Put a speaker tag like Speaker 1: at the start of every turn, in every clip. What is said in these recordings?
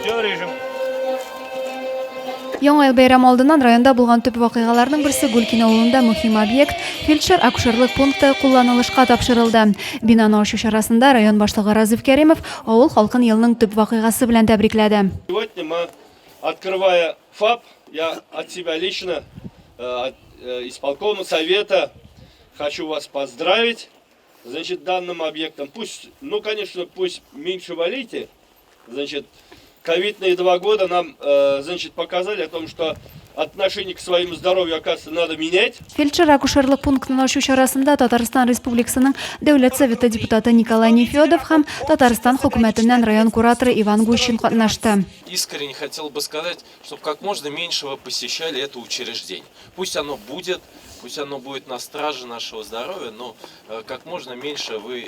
Speaker 1: Видеорежим.
Speaker 2: Яңа ел бәйрәме алдыннан районда булган төп вакыйгаларның берсе Гулкин авылында мөһим объект фельдшер-акушерлык пункты кулланылышка тапшырылды. Бинаны ачу чарасында район башлыгы Разиф Кәримов авыл халкын елның төп вакыйгасы белән тәбрикләде.
Speaker 3: Сегодня мы, открывая ФАП, я от себя лично, от исполкома совета, хочу вас поздравить, значит, данным объектом. Пусть, ну, конечно, пусть меньше валите, значит, ковидные 2 года нам, значит, показали о том, что отношение к своему здоровью, оказывается, надо менять.
Speaker 2: Фельдшер-акушерлык пунктын ачу чарасында Татарстан Республикасының Дәүләт Советы депутаты Николай Нефёдов һәм Татарстан хөкүмәтеннән район кураторы Иван Гущин катнашты.
Speaker 4: Искренне хотел бы сказать, чтобы как можно меньше вы посещали это учреждение. Пусть оно будет на страже нашего здоровья, но как можно меньше вы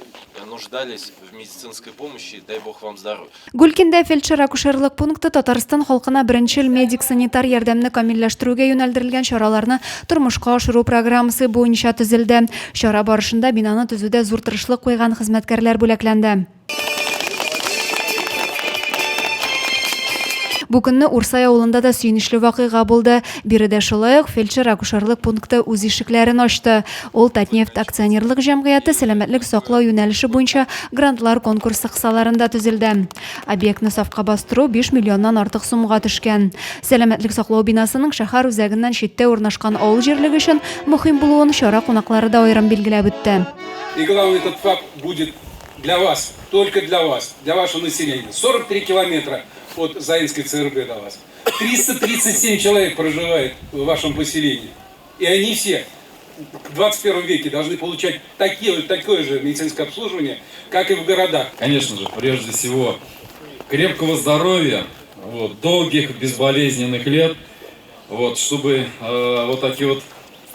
Speaker 4: нуждались в медицинской помощи, дай бог вам здоровья.
Speaker 2: Гулкиндә фельдшер-акушерлык пункты Татарстан халкына беренчел медик-санитар ярдәмне камилләштерүгә юнәлдерелгән чараларны тормышка ашыру программасы буенча төзелде. Чара барышында бинаны төзүдә зур тырышлык куйган хезмәткәрләр бүләкләнде. Бу көнне Урсай авылында да сөйнешле вакыйга булды. Биредә шулай ук фельдшер-акушерлык пункты үз ишекләрен ачты. Ул Татнефть акционерлык җәмгыяте сәламәтлек саклау юнәлеше буенча грантлар конкурсы кысаларында төзелде. Объектны сафка бастыру 5 миллионнан артык сумга төшкән. Сәламәтлек саклау бинасының шәһәр үзәгеннән читтә урнашкан авыл җирлеге өчен мөһим булуын чара кунаклары да аерым билгеләп үтте.
Speaker 5: И главное, этот ФАП будет для вас, только для вас, для вашего населения. 43 километра от Заинской ЦРБ до вас. 337 человек проживает в вашем поселении. И они все в 21 веке должны получать такое же медицинское обслуживание, как и в городах.
Speaker 6: Конечно же, прежде всего, крепкого здоровья, долгих безболезненных лет, чтобы вот такие вот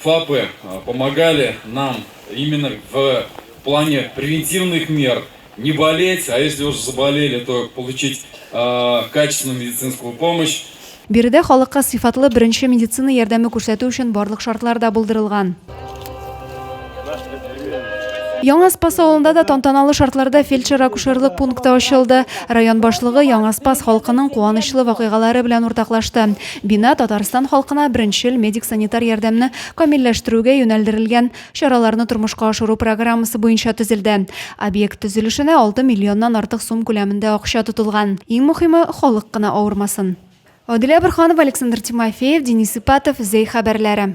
Speaker 6: ФАПы помогали нам именно в плане превентивных мер. Не болеть, а если уже заболели, то получить качественную медицинскую помощь.
Speaker 2: Биредә халыкка сыйфатлы беренче медицина ярдәме күрсәтү өчен барлык шартлар да булдырылган. Яңа Спас авылында да тантаналы шартларда фельдшер-акушерлык пункты ачылды. Район башлыгы Яңа Спас халкының куанычлы вакыйгалары белән уртаклашты. Бина Татарстан халкына беренчел медик-санитар ярдәмне камилләштерүгә юнәлдерелгән чараларны тормышка ашыру программасы буенча төзелде. Объект төзелешенә 6 миллионнан артык сум күләмендә акча тотылган. Иң мөһиме, халык кына авырмасын. Адилә Борханова, Александр Тимофеев, Денис Ипатов, Зей хәбәрләре.